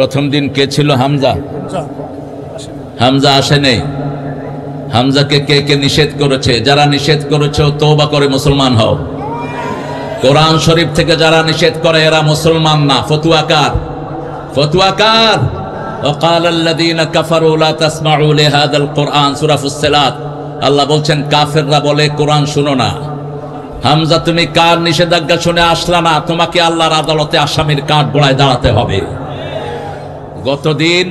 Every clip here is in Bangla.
প্রথম দিন কে ছিল? হামজা। হামজা আসে নেই। হামজাকে কে কে নিষেধ করেছে? যারা নিষেধ করেছে তওবা করে মুসলমান হও। কোরআন শরীফ থেকে যারা নিষেধ করে এরা মুসলমান না। ফতুয়াকার, ফতুয়াকার। وقال الذين كفروا لا تسمعوا لهذا القرآن সূরা ফুসসিলাত। আল্লাহ বলছেন কাফেররা বলে কোরআন শুনো না। হামজা তুমি কার নিষেধাজ্ঞা শুনে আসলা না? তোমাকে আল্লাহর আদালতে আসামির কাঠ গড়ায় দাঁড়াতে হবে। গতদিন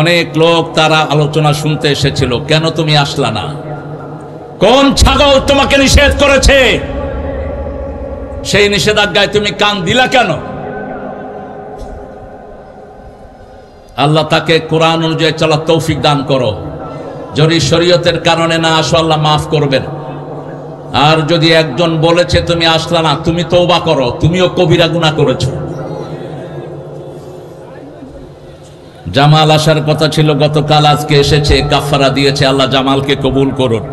অনেক লোক তারা আলোচনা শুনতে এসেছিল, কেন তুমি আসলা না? কোন ছাগল তোমাকে নিষেধ করেছে? সেই নিষেধাজ্ঞায় তুমি কান দিলা কেন? আল্লাহ তাকে কোরআন অনুযায়ী চলার তৌফিক দান করো। যদি শরীয়তের কারণে না আসো আল্লাহ মাফ করবেন। আর যদি একজন বলেছে তুমি আসলা না, তুমি তওবা করো, তুমিও কবিরা গুনাহ করেছো। জামাল আসার কথা ছিল গতকাল, আজকে এসেছে, কাফারা দিয়েছে। আল্লাহ জামালকে কবুল করুন।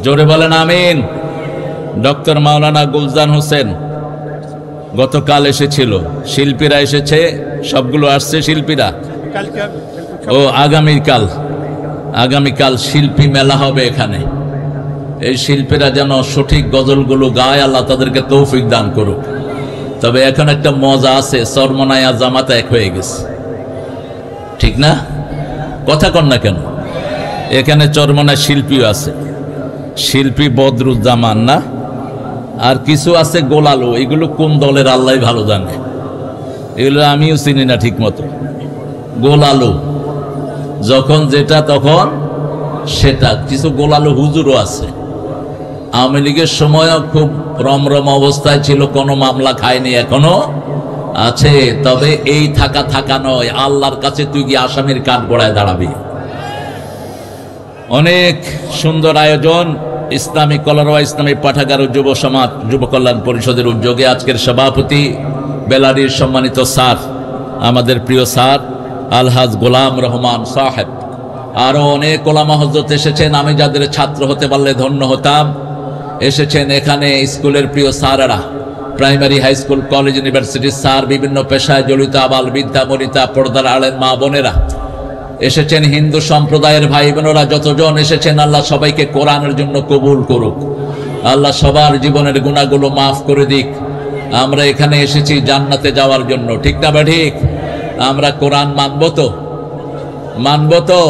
জোরে বলেন আমিন। ডক্টর মাওলানা গুলজান হোসেন গতকাল এসেছিল। শিল্পীরা এসেছে, সবগুলো আসছে শিল্পীরা। ও আগামীকাল, আগামীকাল শিল্পী মেলা হবে এখানে। এই শিল্পীরা যেন সঠিক গজলগুলো গায়, আল্লাহ তাদেরকে তৌফিক দান করুক। তবে এখন একটা মজা আছে, চরমনায় আর জামাতে এক হয়ে গেছে, ঠিক না? কথা কন না কেন? এখানে চরমনায় শিল্পীও আছে, শিল্পী বদরুজ্জামান না, আর কিছু আছে গোলালু। এগুলো কোন দলের আল্লাহ ভালো জানে, এগুলো আমিও চিনি না ঠিক মতো। গোলালু যখন যেটা তখন সেটা। কিছু গোলালু হুজুরও আছে। আওয়ামী লীগের সময়ও খুব রমরম অবস্থায় ছিল, কোনো মামলা খায়নি, এখনো আছে। তবে এই থাকা থাকা নয়, আল্লাহর কাছে তুই গিয়ে আসামির কাঠ গড়ায় দাঁড়াবি। অনেক সুন্দর আয়োজন। ইসলামী কলারওয়া ইসলামী পাঠাগার ও যুব সমাজ যুব কল্যাণ পরিষদের উদ্যোগে আজকের সভাপতি বেলারির সম্মানিত স্যার, আমাদের প্রিয় স্যার আলহাজ গোলাম রহমান সাহেব, আরো অনেক ওলামা হযরত এসেছেন। আমি যাদের ছাত্র হতে পারলে ধন্য হতাম। এসেছেন এখানে স্কুলের প্রিয় স্যারেরা, প্রাইমারি, হাই স্কুল, কলেজ, ইউনিভার্সিটির স্যার, বিভিন্ন পেশায় জড়িত আবাল বিদ্যা বনিতা, পর্দার আলের মা বোনেরা এসেছেন, হিন্দু সম্প্রদায়ের ভাই বোনেরা যতজন এসেছেন, আল্লাহ সবাইকে কোরআনের জন্য কবুল করুক। আল্লাহ সবার জীবনের গুনাহগুলো মাফ করে দিক। আমরা এখানে এসেছি জান্নাতে যাওয়ার জন্য, ঠিক না ঠিক? আমরা কোরআন মানব তো? মানব তো?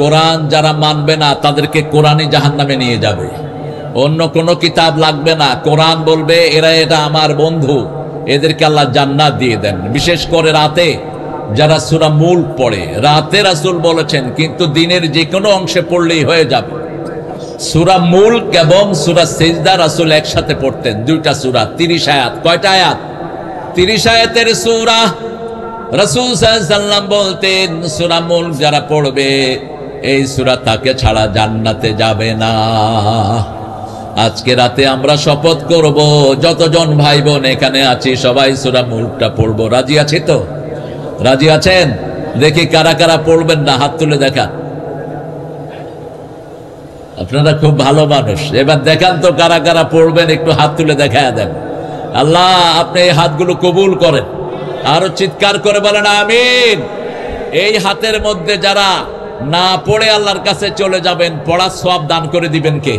কোরআন যারা মানবে না তাদেরকে কোরআনই জাহান্নামে নিয়ে যাবে। অন্য কোনো কিতাব লাগবে না। কোরআন বলবে এরা এটা আমার বন্ধু, এদেরকে আল্লাহ জান্নাত দিয়ে দেন। বিশেষ করে রাতে যারা সূরা মুলক পড়ে, রাতে রাসূল বলেছেন, কিন্তু দিনের যে কোনো অংশে পড়লেই হয়ে যাবে। সূরা মুলক এবং সূরা সিজদা রাসূল একসাথে পড়তেন, দুইটা সূরা, 30 আয়াত। কয়টা আয়াত? 30 আয়াতের সূরা। রাসূল সাল্লাল্লাহু আলাইহি ওয়াসাল্লাম বলতেন সূরা মুলক যারা পড়বে এই সূরা তাকে ছাড়া জান্নাতে যাবে না। আজকে রাতে আমরা শপথ করব, যতজন ভাই বোন এখানে আছি সবাই সূরা মুলকটা পড়বো। রাজি আছি তো? রাজি আছেন? দেখি কারা কারা পড়বেন না, হাত তুলে দেখান। আপনারা খুব ভালো মানুষ, এবার দেখান তো কারা কারা পড়বেন, একটু হাত তুলে দেখায় দেন। আল্লাহ আপনি এই হাতগুলো কবুল করেন। আরো চিৎকার করে বলেন আমিন। এই হাতের মধ্যে যারা না পড়ে আল্লাহর কাছে চলে যাবেন, পড়ার সওয়াব দান করে দিবেন কে?